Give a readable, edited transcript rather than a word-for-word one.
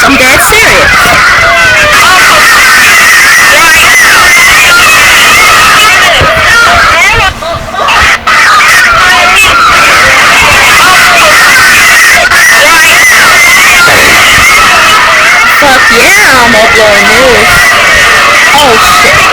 I'm dead serious. Fuck yeah, I'm uploading this. Oh shit.